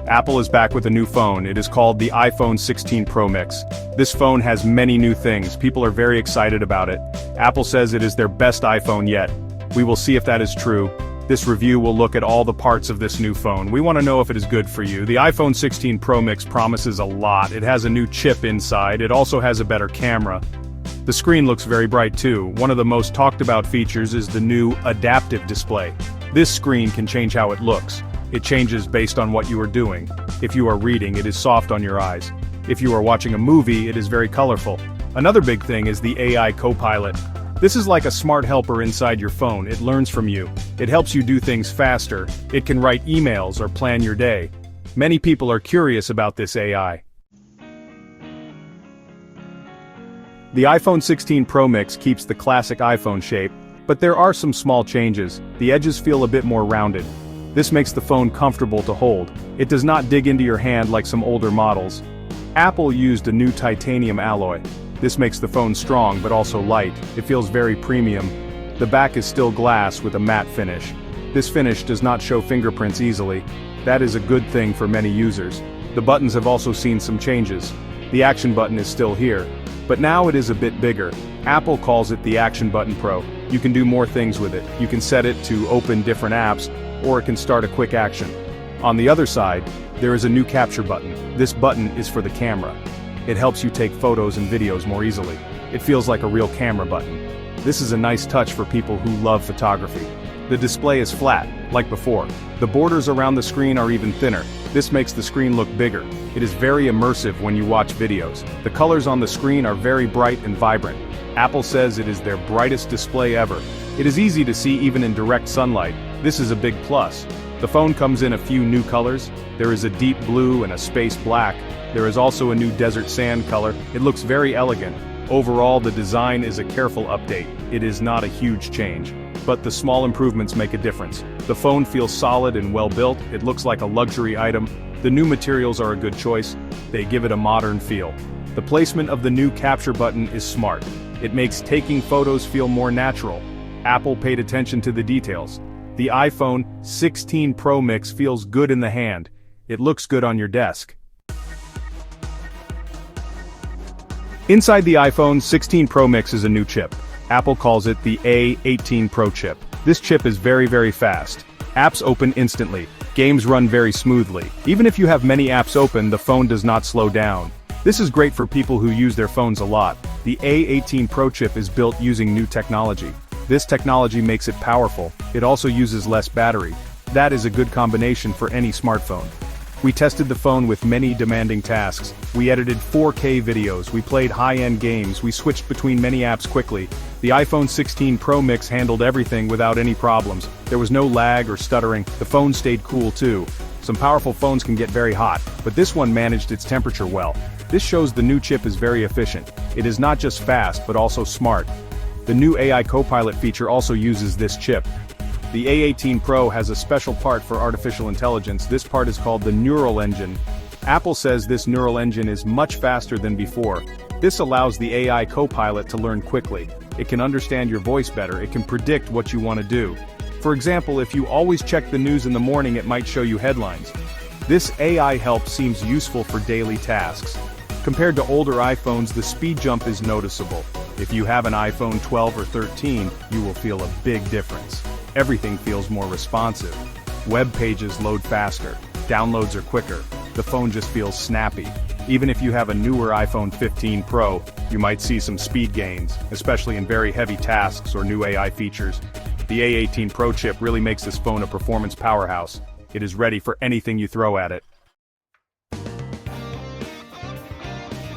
Apple is back with a new phone. It is called the iPhone 16 Pro Max. This phone has many new things. People are very excited about it. Apple says it is their best iPhone yet. We will see if that is true. This review will look at all the parts of this new phone. We want to know if it is good for you. The iPhone 16 Pro Max promises a lot. It has a new chip inside. It also has a better camera. The screen looks very bright too. One of the most talked about features is the new adaptive display. This screen can change how it looks. It changes based on what you are doing. If you are reading, it is soft on your eyes. If you are watching a movie, it is very colorful. Another big thing is the AI co-pilot. This is like a smart helper inside your phone. It learns from you. It helps you do things faster. It can write emails or plan your day. Many people are curious about this AI. The iPhone 16 Pro Max keeps the classic iPhone shape, but there are some small changes. The edges feel a bit more rounded. This makes the phone comfortable to hold. It does not dig into your hand like some older models. Apple used a new titanium alloy. This makes the phone strong but also light. It feels very premium. The back is still glass with a matte finish. This finish does not show fingerprints easily. That is a good thing for many users. The buttons have also seen some changes. The action button is still here, but now it is a bit bigger. Apple calls it the Action Button Pro. You can do more things with it. You can set it to open different apps, or it can start a quick action. On the other side, there is a new capture button. This button is for the camera. It helps you take photos and videos more easily. It feels like a real camera button. This is a nice touch for people who love photography. The display is flat, like before. The borders around the screen are even thinner. This makes the screen look bigger. It is very immersive when you watch videos. The colors on the screen are very bright and vibrant. Apple says it is their brightest display ever. It is easy to see even in direct sunlight. This is a big plus. The phone comes in a few new colors. There is a deep blue and a space black. There is also a new desert sand color. It looks very elegant. Overall, the design is a careful update. It is not a huge change, but the small improvements make a difference. The phone feels solid and well built. It looks like a luxury item. The new materials are a good choice. They give it a modern feel. The placement of the new capture button is smart. It makes taking photos feel more natural. Apple paid attention to the details. The iPhone 16 Pro Max feels good in the hand. It looks good on your desk. Inside the iPhone 16 Pro Max is a new chip. Apple calls it the A18 Pro chip. This chip is very fast. Apps open instantly. Games run very smoothly. Even if you have many apps open, the phone does not slow down. This is great for people who use their phones a lot. The A18 Pro chip is built using new technology. This technology makes it powerful. It also uses less battery. That is a good combination for any smartphone. We tested the phone with many demanding tasks. We edited 4K videos, we played high-end games, we switched between many apps quickly. The iPhone 16 Pro Max handled everything without any problems. There was no lag or stuttering. The phone stayed cool too. Some powerful phones can get very hot, but this one managed its temperature well. This shows the new chip is very efficient. It is not just fast, but also smart. The new AI co-pilot feature also uses this chip. The A18 Pro has a special part for artificial intelligence. This part is called the Neural Engine. Apple says this neural engine is much faster than before. This allows the AI co-pilot to learn quickly. It can understand your voice better. It can predict what you want to do. For example, if you always check the news in the morning, it might show you headlines. This AI help seems useful for daily tasks. Compared to older iPhones, the speed jump is noticeable. If you have an iPhone 12 or 13, you will feel a big difference. Everything feels more responsive. Web pages load faster. Downloads are quicker. The phone just feels snappy. Even if you have a newer iPhone 15 Pro, you might see some speed gains, especially in very heavy tasks or new AI features. The A18 Pro chip really makes this phone a performance powerhouse. It is ready for anything you throw at it.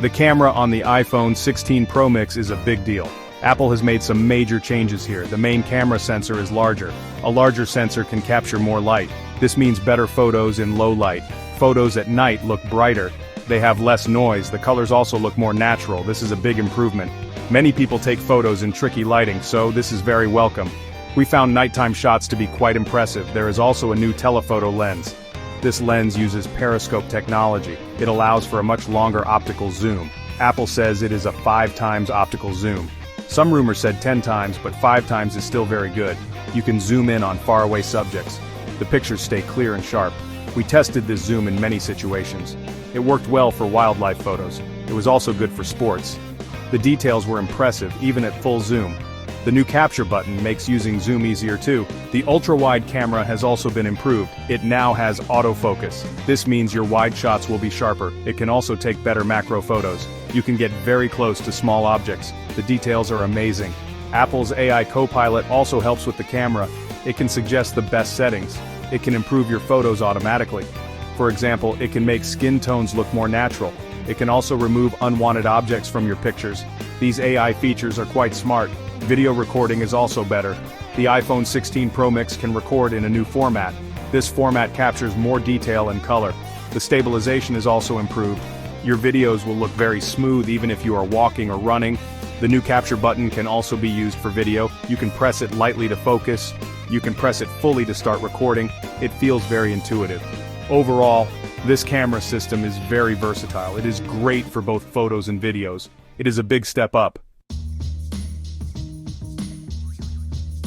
The camera on the iPhone 16 Pro Max is a big deal. Apple has made some major changes here. The main camera sensor is larger. A larger sensor can capture more light. This means better photos in low light. Photos at night look brighter. They have less noise. The colors also look more natural. This is a big improvement. Many people take photos in tricky lighting, so this is very welcome. We found nighttime shots to be quite impressive. There is also a new telephoto lens. This lens uses periscope technology. It allows for a much longer optical zoom. Apple says it is a 5 times optical zoom. Some rumors said 10 times, but 5 times is still very good. You can zoom in on faraway subjects. The pictures stay clear and sharp. We tested this zoom in many situations. It worked well for wildlife photos. It was also good for sports. The details were impressive, even at full zoom. The new capture button makes using zoom easier too. The ultra-wide camera has also been improved. It now has autofocus. This means your wide shots will be sharper. It can also take better macro photos. You can get very close to small objects. The details are amazing. Apple's AI Copilot also helps with the camera. It can suggest the best settings. It can improve your photos automatically. For example, it can make skin tones look more natural. It can also remove unwanted objects from your pictures. These AI features are quite smart. Video recording is also better. The iPhone 16 Pro Max can record in a new format. This format captures more detail and color. The stabilization is also improved. Your videos will look very smooth even if you are walking or running. The new capture button can also be used for video. You can press it lightly to focus. You can press it fully to start recording. It feels very intuitive. Overall, this camera system is very versatile. It is great for both photos and videos. It is a big step up.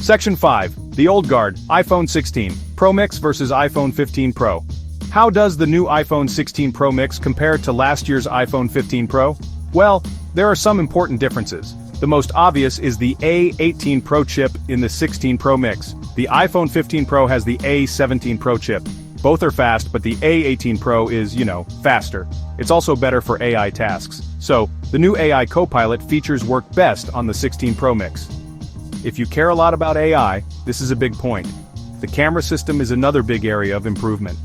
Section 5. The old guard, iPhone 16 Pro Max versus iPhone 15 Pro. How does the new iPhone 16 Pro Max compare to last year's iPhone 15 Pro? Well, there are some important differences. The most obvious is the A18 Pro chip in the 16 Pro Max. The iPhone 15 Pro has the A17 Pro chip. Both are fast, but the A18 Pro is, faster. It's also better for AI tasks. So, the new AI Copilot features work best on the 16 Pro Max. If you care a lot about AI, this is a big point. The camera system is another big area of improvement.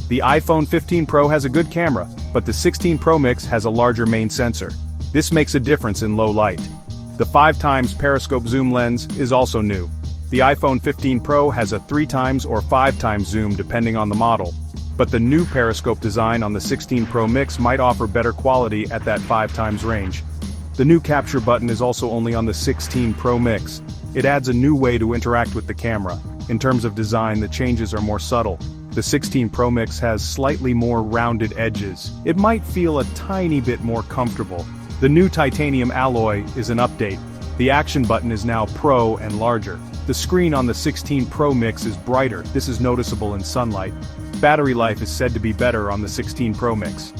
The iPhone 15 Pro has a good camera, but the 16 Pro Max has a larger main sensor. This makes a difference in low light. The 5x periscope zoom lens is also new. The iPhone 15 Pro has a 3x or 5x zoom depending on the model. But the new periscope design on the 16 Pro Max might offer better quality at that 5x range. The new capture button is also only on the 16 Pro Max. It adds a new way to interact with the camera. In terms of design, the changes are more subtle. The 16 Pro Max has slightly more rounded edges. It might feel a tiny bit more comfortable. The new titanium alloy is an update. The action button is now Pro and larger. The screen on the 16 Pro Max is brighter. This is noticeable in sunlight. Battery life is said to be better on the 16 Pro Max.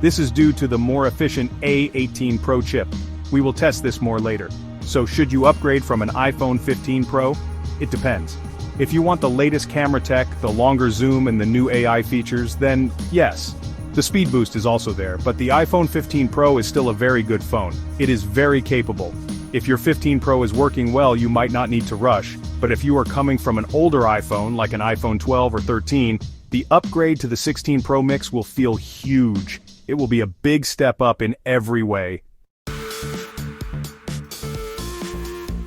This is due to the more efficient A18 Pro chip. We will test this more later. So should you upgrade from an iPhone 15 Pro? It depends. If you want the latest camera tech, the longer zoom and the new AI features, then yes. The speed boost is also there, but the iPhone 15 Pro is still a very good phone. It is very capable. If your 15 Pro is working well, you might not need to rush, but if you are coming from an older iPhone, like an iPhone 12 or 13, the upgrade to the 16 Pro Max will feel huge. It will be a big step up in every way.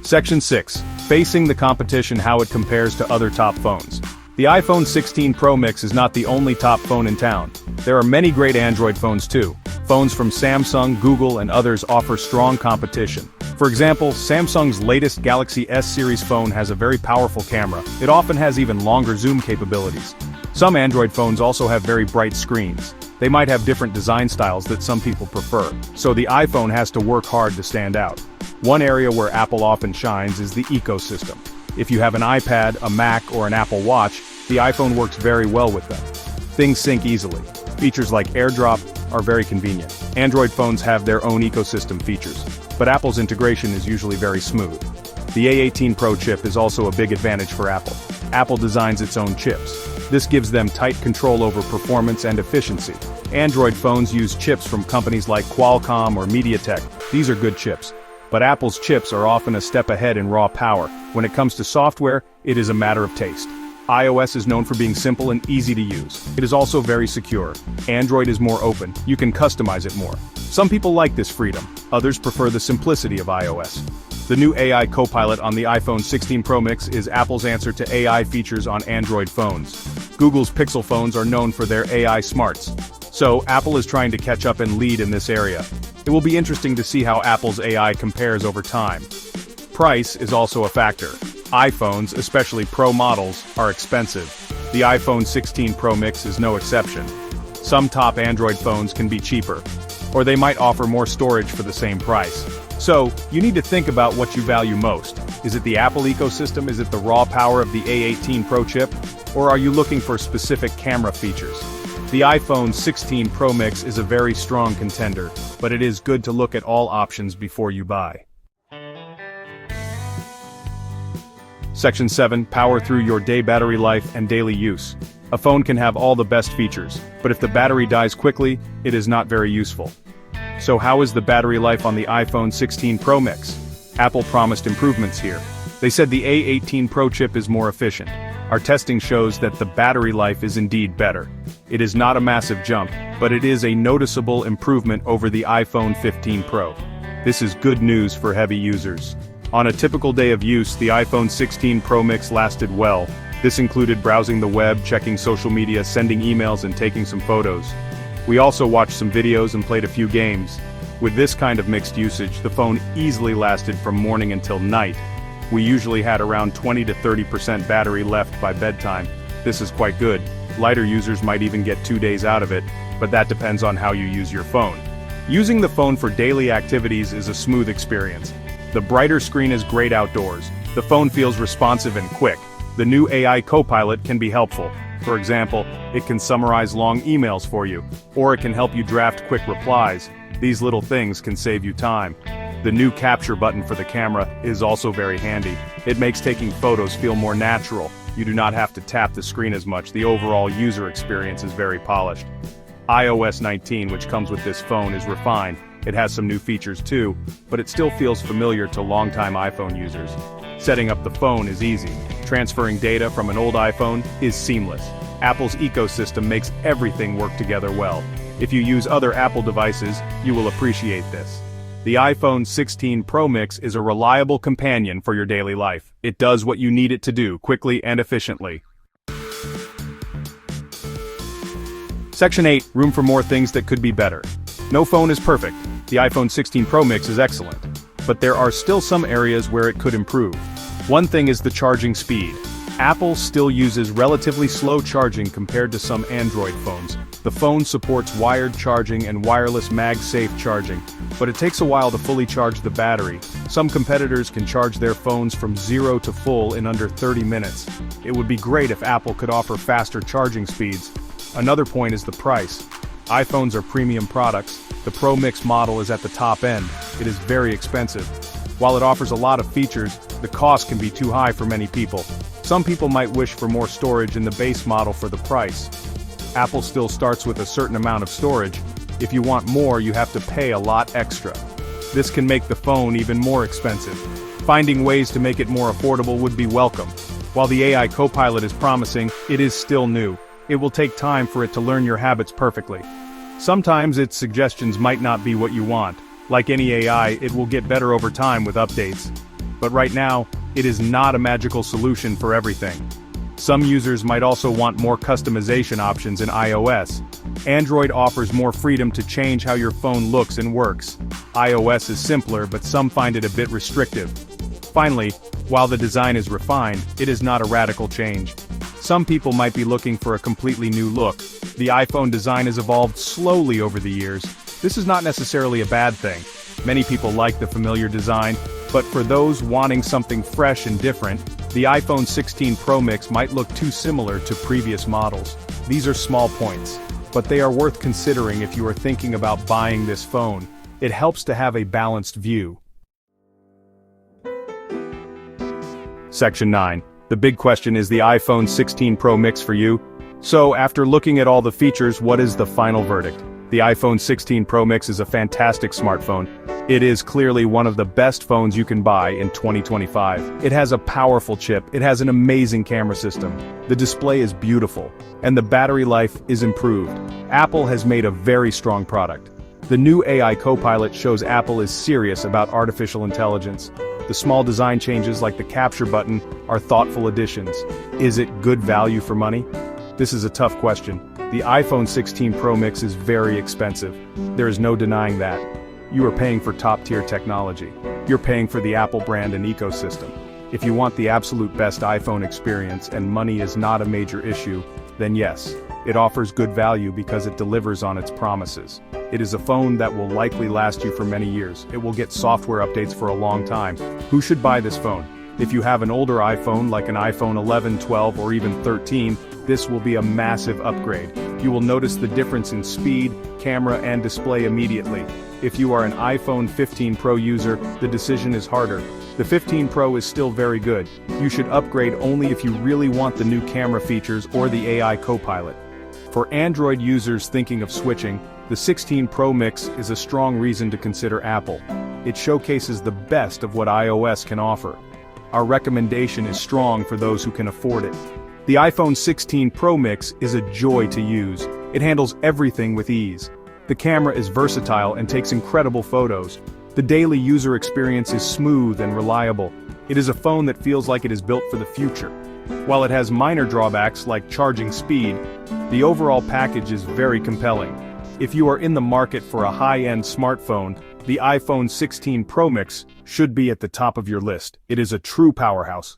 Section 6. Facing the competition, how it compares to other top phones. The iPhone 16 Pro Max is not the only top phone in town. There are many great Android phones too. Phones from Samsung, Google, and others offer strong competition. For example, Samsung's latest Galaxy S series phone has a very powerful camera. It often has even longer zoom capabilities. Some Android phones also have very bright screens. They might have different design styles that some people prefer, so the iPhone has to work hard to stand out. One area where Apple often shines is the ecosystem. If you have an iPad, a Mac, or an Apple Watch, the iPhone works very well with them. Things sync easily. Features like AirDrop are very convenient. Android phones have their own ecosystem features, but Apple's integration is usually very smooth. The A18 Pro chip is also a big advantage for Apple. Apple designs its own chips. This gives them tight control over performance and efficiency. Android phones use chips from companies like Qualcomm or MediaTek. These are good chips. But Apple's chips are often a step ahead in raw power. When it comes to software, it is a matter of taste. iOS is known for being simple and easy to use. It is also very secure. Android is more open. You can customize it more. Some people like this freedom. Others prefer the simplicity of iOS. The new AI Copilot on the iPhone 16 Pro Max is Apple's answer to AI features on Android phones. Google's Pixel phones are known for their AI smarts. So, Apple is trying to catch up and lead in this area. It will be interesting to see how Apple's AI compares over time. Price is also a factor. iPhones, especially Pro models, are expensive. The iPhone 16 Pro Max is no exception. Some top Android phones can be cheaper, or they might offer more storage for the same price. So, you need to think about what you value most. Is it the Apple ecosystem? Is it the raw power of the A18 Pro chip? Or are you looking for specific camera features? The iPhone 16 Pro Max is a very strong contender, but it is good to look at all options before you buy. Section 7. Power through your day battery life and daily use. A phone can have all the best features, but if the battery dies quickly, it is not very useful. So how is the battery life on the iPhone 16 Pro Max? Apple promised improvements here. They said the A18 Pro chip is more efficient. Our testing shows that the battery life is indeed better. It is not a massive jump, but it is a noticeable improvement over the iPhone 15 Pro. This is good news for heavy users. On a typical day of use, the iPhone 16 Pro Max lasted well. This included browsing the web, checking social media, sending emails, and taking some photos. We also watched some videos and played a few games. With this kind of mixed usage, the phone easily lasted from morning until night. We usually had around 20 to 30% battery left by bedtime. This is quite good. Lighter users might even get 2 days out of it, but that depends on how you use your phone. Using the phone for daily activities is a smooth experience. The brighter screen is great outdoors. The phone feels responsive and quick. The new AI Copilot can be helpful. For example, it can summarize long emails for you, or it can help you draft quick replies. These little things can save you time. The new capture button for the camera is also very handy. It makes taking photos feel more natural. You do not have to tap the screen as much. The overall user experience is very polished. iOS 19, which comes with this phone, is refined. It has some new features too, but it still feels familiar to longtime iPhone users. Setting up the phone is easy. Transferring data from an old iPhone is seamless. Apple's ecosystem makes everything work together well. If you use other Apple devices, you will appreciate this. The iPhone 16 Pro Max is a reliable companion for your daily life. It does what you need it to do, quickly and efficiently. Section 8. Room for more things that could be better. No phone is perfect. The iPhone 16 Pro Max is excellent. But there are still some areas where it could improve. One thing is the charging speed. Apple still uses relatively slow charging compared to some Android phones. The phone supports wired charging and wireless MagSafe charging, but it takes a while to fully charge the battery. Some competitors can charge their phones from 0 to full in under 30 minutes. It would be great if Apple could offer faster charging speeds. Another point is the price. iPhones are premium products. The Pro Max model is at the top end. It is very expensive. While it offers a lot of features, the cost can be too high for many people. Some people might wish for more storage in the base model for the price. Apple still starts with a certain amount of storage. If you want more, you have to pay a lot extra. This can make the phone even more expensive. Finding ways to make it more affordable would be welcome. While the AI Copilot is promising, it is still new. It will take time for it to learn your habits perfectly. Sometimes its suggestions might not be what you want. Like any AI, it will get better over time with updates. But right now, it is not a magical solution for everything. Some users might also want more customization options in iOS. Android offers more freedom to change how your phone looks and works. iOS is simpler, but some find it a bit restrictive. Finally, while the design is refined, it is not a radical change. Some people might be looking for a completely new look. The iPhone design has evolved slowly over the years. This is not necessarily a bad thing. Many people like the familiar design, but for those wanting something fresh and different, the iPhone 16 Pro Max might look too similar to previous models. These are small points, but they are worth considering if you are thinking about buying this phone. It helps to have a balanced view. Section 9. The big question is the iPhone 16 Pro Max for you? So, after looking at all the features, what is the final verdict? The iPhone 16 Pro Max is a fantastic smartphone. It is clearly one of the best phones you can buy in 2025. It has a powerful chip, it has an amazing camera system, the display is beautiful, and the battery life is improved. Apple has made a very strong product. The new AI Copilot shows Apple is serious about artificial intelligence. The small design changes like the capture button are thoughtful additions. Is it good value for money? This is a tough question. The iPhone 16 Pro Max is very expensive. There is no denying that. You are paying for top-tier technology. You're paying for the Apple brand and ecosystem. If you want the absolute best iPhone experience and money is not a major issue, then yes, it offers good value because it delivers on its promises. It is a phone that will likely last you for many years. It will get software updates for a long time. Who should buy this phone? If you have an older iPhone like an iPhone 11, 12, or even 13, this will be a massive upgrade. You will notice the difference in speed, camera, and display immediately. If you are an iPhone 15 Pro user, the decision is harder. The 15 Pro is still very good. You should upgrade only if you really want the new camera features or the AI co-pilot. For Android users thinking of switching, the 16 Pro Mix is a strong reason to consider Apple. It showcases the best of what iOS can offer. Our recommendation is strong for those who can afford it. The iPhone 16 Pro Mix is a joy to use. It handles everything with ease. The camera is versatile and takes incredible photos. The daily user experience is smooth and reliable. It is a phone that feels like it is built for the future. While it has minor drawbacks like charging speed, the overall package is very compelling. If you are in the market for a high-end smartphone, the iPhone 16 Pro Mix should be at the top of your list. It is a true powerhouse.